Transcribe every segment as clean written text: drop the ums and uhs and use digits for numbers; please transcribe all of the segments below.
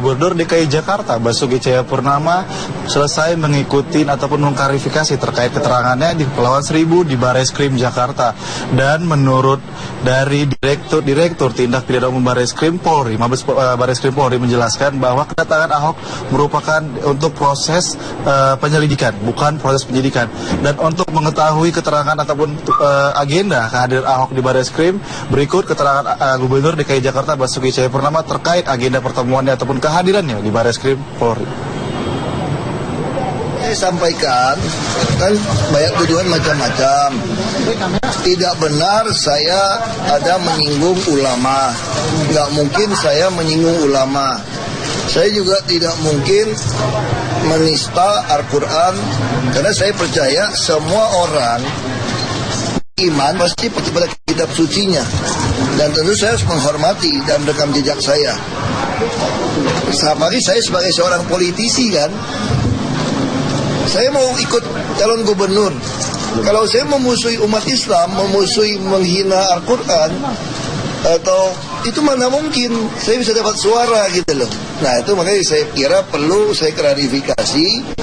Gubernur DKI Jakarta Basuki Cahayapurnama selesai mengikuti ataupun mengklarifikasi terkait keterangannya di Kepulauan Seribu di Bareskrim Jakarta. Dan menurut dari Direktur Tindak Pidana Umum Bareskrim Polri, Mabes Bareskrim Polri menjelaskan bahwa kedatangan Ahok merupakan untuk proses penyelidikan, bukan proses penyidikan. Dan untuk mengetahui keterangan ataupun agenda kehadiran Ahok di Bareskrim, berikut keterangan Gubernur DKI Jakarta Basuki Cahayapurnama terkait agenda pertemuannya ataupun kehadirannya di Bareskrim Polri. Saya sampaikan, kan banyak tuduhan macam-macam. Tidak benar saya ada menyinggung ulama. Nggak mungkin saya menyinggung ulama. Saya juga tidak mungkin menista Al-Quran, karena saya percaya semua orang iman pasti pada kitab sucinya. Dan tentu saya harus menghormati dan rekam jejak saya. Apalagi saya sebagai seorang politisi kan, saya mau ikut calon gubernur. Kalau saya memusuhi umat Islam, menghina Al-Quran, atau itu mana mungkin saya bisa dapat suara gitu loh. Nah itu makanya saya kira perlu saya klarifikasi.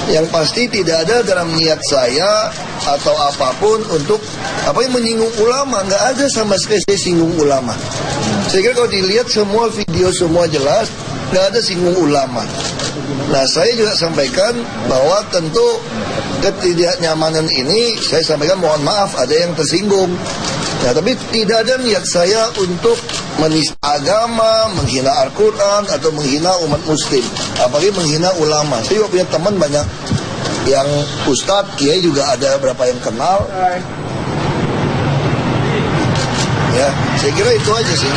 Yang pasti tidak ada dalam niat saya atau apapun untuk apa yang menyinggung ulama. Nggak ada sama sekali saya singgung ulama. Saya kira kalau dilihat semua video semua jelas, nggak ada singgung ulama. Nah saya juga sampaikan bahwa tentu ketidaknyamanan ini saya sampaikan mohon maaf ada yang tersinggung. Nah tapi tidak ada niat saya untuk menista agama, menghina Al-Quran atau menghina umat muslim, apalagi menghina ulama. Saya juga punya teman banyak yang ustadz, kiai juga ada beberapa yang kenal. Ya, saya kira itu aja sih.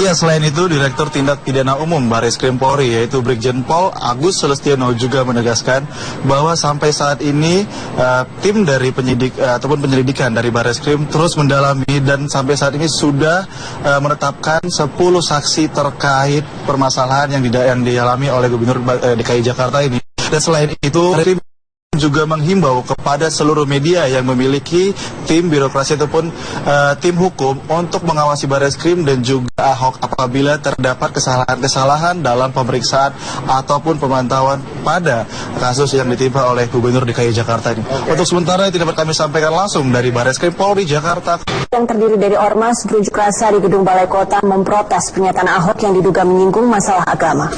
Ya, selain itu Direktur Tindak Pidana Umum Bareskrim Polri yaitu Brigjen Pol Agus Celestiono juga menegaskan bahwa sampai saat ini tim dari penyelidikan dari Bareskrim terus mendalami dan sampai saat ini sudah menetapkan 10 saksi terkait permasalahan yang dialami oleh Gubernur DKI Jakarta ini. Dan selain itu juga menghimbau kepada seluruh media yang memiliki tim birokrasi ataupun tim hukum untuk mengawasi Bareskrim dan juga Ahok apabila terdapat kesalahan-kesalahan dalam pemeriksaan ataupun pemantauan pada kasus yang ditimpa oleh Gubernur DKI Jakarta ini. Untuk sementara tidak dapat kami sampaikan langsung dari Bareskrim Polri Jakarta. Yang terdiri dari ormas berunjuk rasa di Gedung Balai Kota memprotes pernyataan Ahok yang diduga menyinggung masalah agama.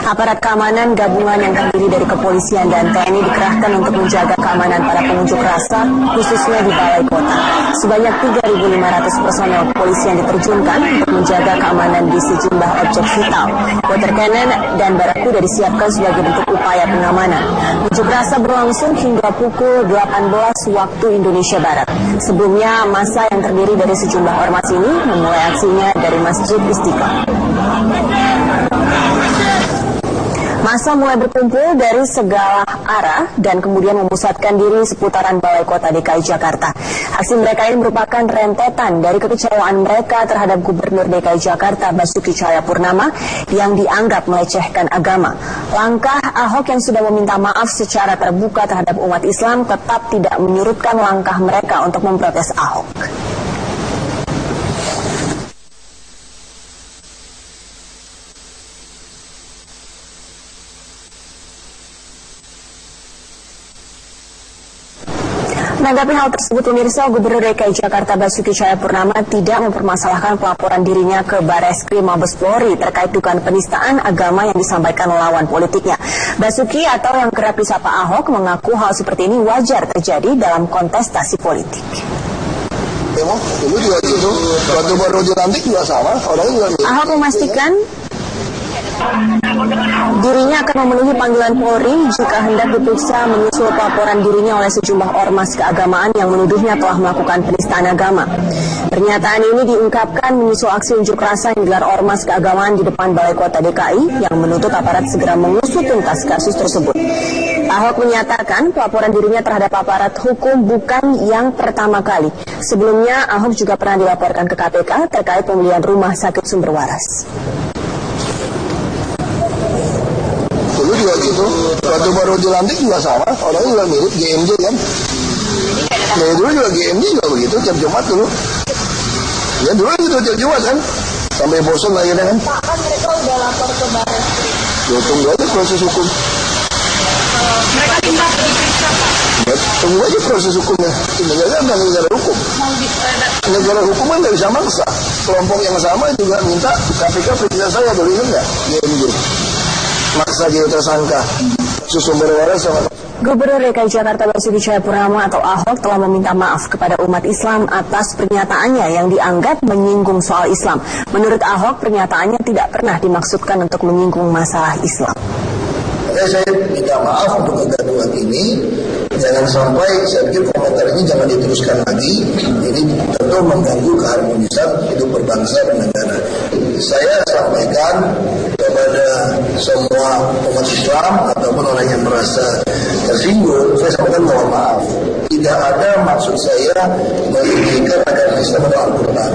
Aparat keamanan gabungan yang terdiri dari kepolisian dan TNI dikerahkan untuk menjaga keamanan para pengunjuk rasa, khususnya di Balai Kota. Sebanyak 3.500 personel kepolisian diterjunkan untuk menjaga keamanan di sejumlah objek vital. Water cannon dan barakuda disiapkan sebagai bentuk upaya pengamanan. Unjuk rasa berlangsung hingga pukul 18 waktu Indonesia Barat. Sebelumnya, massa yang terdiri dari sejumlah ormas ini memulai aksinya dari Masjid Istiqlal. Massa mulai berkumpul dari segala arah dan kemudian memusatkan diri seputaran Balai Kota DKI Jakarta. Aksi mereka ini merupakan rentetan dari kekecewaan mereka terhadap Gubernur DKI Jakarta Basuki Cahayapurnama yang dianggap melecehkan agama. Langkah Ahok yang sudah meminta maaf secara terbuka terhadap umat Islam tetap tidak menyurutkan langkah mereka untuk memprotes Ahok. Menanggapi hal tersebut, pemirsa, Gubernur DKI Jakarta Basuki Cahayapurnama tidak mempermasalahkan pelaporan dirinya ke Bareskrim Mabes Polri terkait dugaan penistaan agama yang disampaikan lawan politiknya. Basuki atau yang kerap disapa Ahok mengaku hal seperti ini wajar terjadi dalam kontestasi politik. Dulu juga gitu, waktu baru dilantik juga sama, orangnya juga gitu. Ahok memastikan dirinya akan memenuhi panggilan Polri jika hendak diperiksa menyusul pelaporan dirinya oleh sejumlah ormas keagamaan yang menuduhnya telah melakukan penistaan agama. Pernyataan ini diungkapkan menyusul aksi unjuk rasa yang digelar ormas keagamaan di depan Balai Kota DKI yang menuntut aparat segera mengusut tuntas kasus tersebut. Ahok menyatakan pelaporan dirinya terhadap aparat hukum bukan yang pertama kali. Sebelumnya, Ahok juga pernah dilaporkan ke KPK terkait pembelian rumah sakit sumber waras. Dulu juga gitu, waktu baru dilantik juga sama, orangnya juga mirip GMJ kan. Nah dulu juga GMJ juga begitu, tiap Jumat dulu. Ya dulu gitu tiap Jumat kan, sampai bosan akhirnya kan. sudah lapor ke Barreskrim. Ya, tunggu aja proses hukum. Mereka minta diperiksa, Pak. Ya, tunggu aja proses hukumnya. Negara kan negara hukum. Negara hukum kan nggak bisa maksa. Kelompok yang sama juga minta KPK periksa saya, boleh nggak? DMJ. Maksa jadi tersangka. Sumber waras sama. Gubernur DKI Jakarta Basuki Cahayapurnama atau Ahok telah meminta maaf kepada umat Islam atas pernyataannya yang dianggap menyinggung soal Islam. Menurut Ahok, pernyataannya tidak pernah dimaksudkan untuk menyinggung masalah Islam. Saya minta maaf untuk kegaduhan ini. Jangan sampai, saya pikir komentar ini jangan diteruskan lagi. Ini tentu mengganggu keharmonisan hidup berbangsa dan negara. Saya sampaikan kepada semua umat Islam ataupun orang yang merasa tersinggung, saya sampaikan mohon maaf. Tidak ada maksud saya meninggikan agama Islam atau Al-Quran.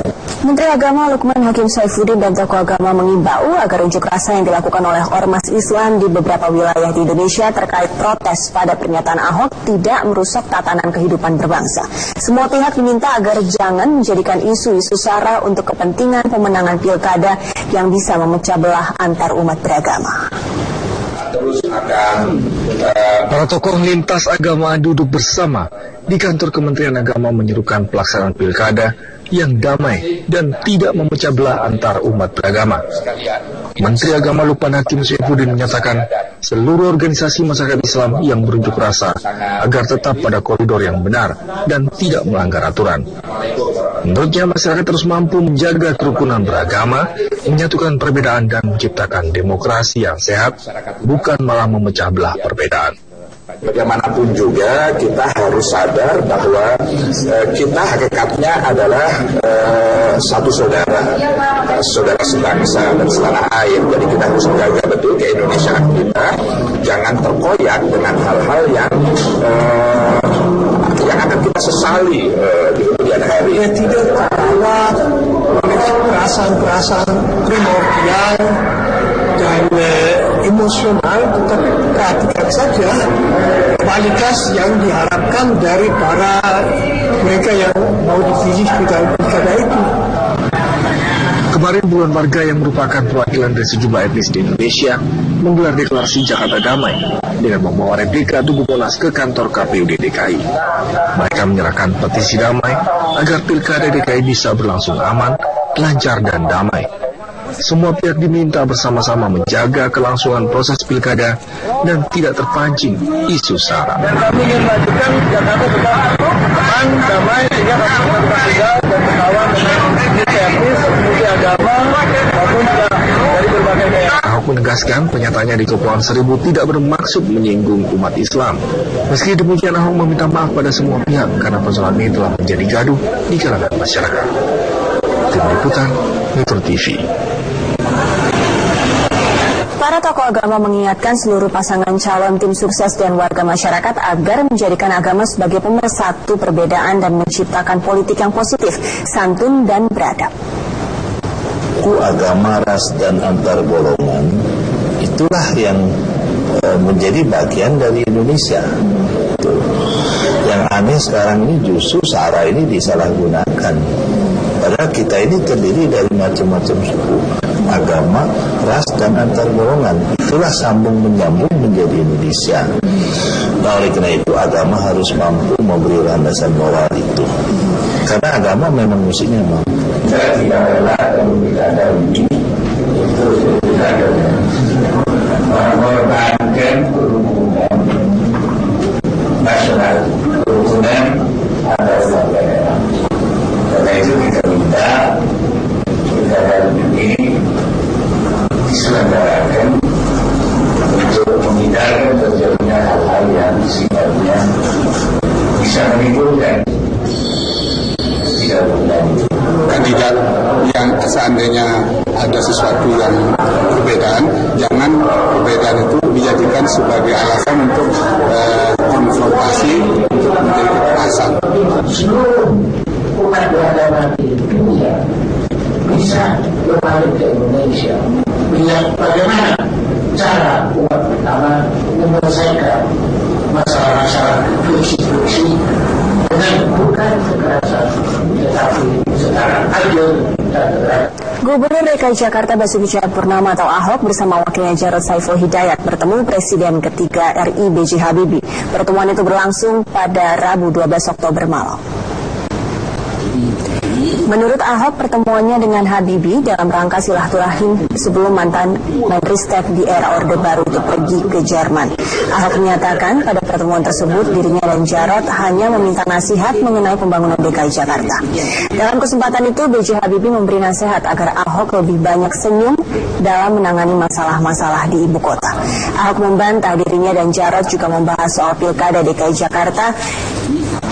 Menteri Agama Lukman Hakim Saifuddin dan tokoh agama mengimbau agar unjuk rasa yang dilakukan oleh ormas Islam di beberapa wilayah di Indonesia terkait protes pada pernyataan Ahok tidak merusak tatanan kehidupan berbangsa. Semua pihak diminta agar jangan menjadikan isu-isu sara untuk kepentingan pemenangan pilkada yang bisa memecah belah antar umat beragama. Para tokoh lintas agama duduk bersama di kantor Kementerian Agama menyerukan pelaksanaan pilkada yang damai dan tidak memecah belah antar umat beragama. Menteri Agama Lukman Hakim Saifuddin menyatakan seluruh organisasi masyarakat Islam yang berunjuk rasa agar tetap pada koridor yang benar dan tidak melanggar aturan. Menurutnya masyarakat terus mampu menjaga kerukunan beragama, menyatukan perbedaan dan menciptakan demokrasi yang sehat, bukan malah memecah belah perbedaan. Bagaimanapun juga kita harus sadar bahwa kita hakikatnya adalah satu saudara sebangsa dan setanah air. Jadi kita harus menjaga betul keindonesiaan kita, jangan terkoyak dengan hal-hal yang akan kita sesali di kemudian hari. Ya, tidak terbawa oleh perasaan-perasaan primordial dan emosional, tetapi perhatikan saja kualitas yang diharapkan dari para mereka yang mau dipilih di dalam pilkada itu. Kemarin puluhan warga yang merupakan perwakilan dari sejumlah etnis di Indonesia menggelar deklarasi Jakarta Damai dengan membawa replika Tugu Monas ke kantor KPUD DKI. Mereka menyerahkan petisi damai agar pilkada DKI bisa berlangsung aman, lancar dan damai. Semua pihak diminta bersama-sama menjaga kelangsungan proses pilkada dan tidak terpancing isu sara. Kami ingin melanjutkan Jakarta tetap aman, damai, sehingga masyarakat tetap tinggal dan berkawan dengan etnis, multi agama maupun juga dari berbagai daerah. Ahok menegaskan pernyataannya di Kepulauan Seribu tidak bermaksud menyinggung umat Islam. Meski demikian, Ahok meminta maaf pada semua pihak karena persoalan ini telah menjadi gaduh di kalangan masyarakat. Tim Liputan, Metro TV. Para tokoh agama mengingatkan seluruh pasangan calon tim sukses dan warga masyarakat agar menjadikan agama sebagai pemersatu perbedaan dan menciptakan politik yang positif, santun dan beradab. Agama, ras, dan antar golongan itulah yang menjadi bagian dari Indonesia. Yang aneh sekarang ini justru sara ini disalahgunakan. Padahal kita ini terdiri dari macam-macam suku, agama, ras, dan antar golongan. Itulah sambung menyambung menjadi Indonesia. Nah, oleh karena itu agama harus mampu memberi landasan moral itu. Karena agama memang musiknya mampu. Saya tidak rela ada ini itu tidak ada mengorbankan kerukunan nasional, kerukunan antar daerah. Karena itu kita minta pilkada ini diselenggarakan untuk menghindarkan terjadinya hal-hal yang sifatnya bisa menimbulkan tidak berlanjut. Kandidat yang seandainya ada sesuatu yang perbedaan, jangan perbedaan itu dijadikan sebagai alasan untuk konfrontasi, untuk menjadi kekerasan. Seluruh umat beragama di dunia bisa kembali ke Indonesia, melihat bagaimana cara umat beragama menyelesaikan masalah-masalah fungsi-fungsi dengan bukan kekerasan, tetapi secara adil dan beradab. Gubernur DKI Jakarta Basuki Cahayapurnama atau Ahok bersama wakilnya Jarod Saiful Hidayat bertemu Presiden ketiga RI B.J. Habibie. Pertemuan itu berlangsung pada Rabu 12 Oktober malam. Menurut Ahok, pertemuannya dengan Habibie dalam rangka silaturahim sebelum mantan Menristek di era Orde Baru itu pergi ke Jerman. Ahok menyatakan pada pertemuan tersebut dirinya dan Jarod hanya meminta nasihat mengenai pembangunan DKI Jakarta. Dalam kesempatan itu, B.J. Habibie memberi nasihat agar Ahok lebih banyak senyum dalam menangani masalah-masalah di ibu kota. Ahok membantah dirinya dan Jarod juga membahas soal pilkada DKI Jakarta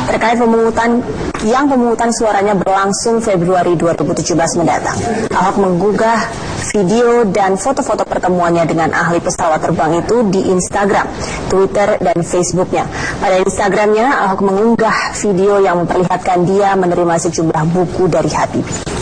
terkait pemungutan suaranya berlangsung Februari 2017 mendatang. Ahok menggugah video dan foto-foto pertemuannya dengan ahli pesawat terbang itu di Instagram, Twitter, dan Facebooknya. Pada Instagramnya, Ahok mengunggah video yang memperlihatkan dia menerima sejumlah buku dari Habibie.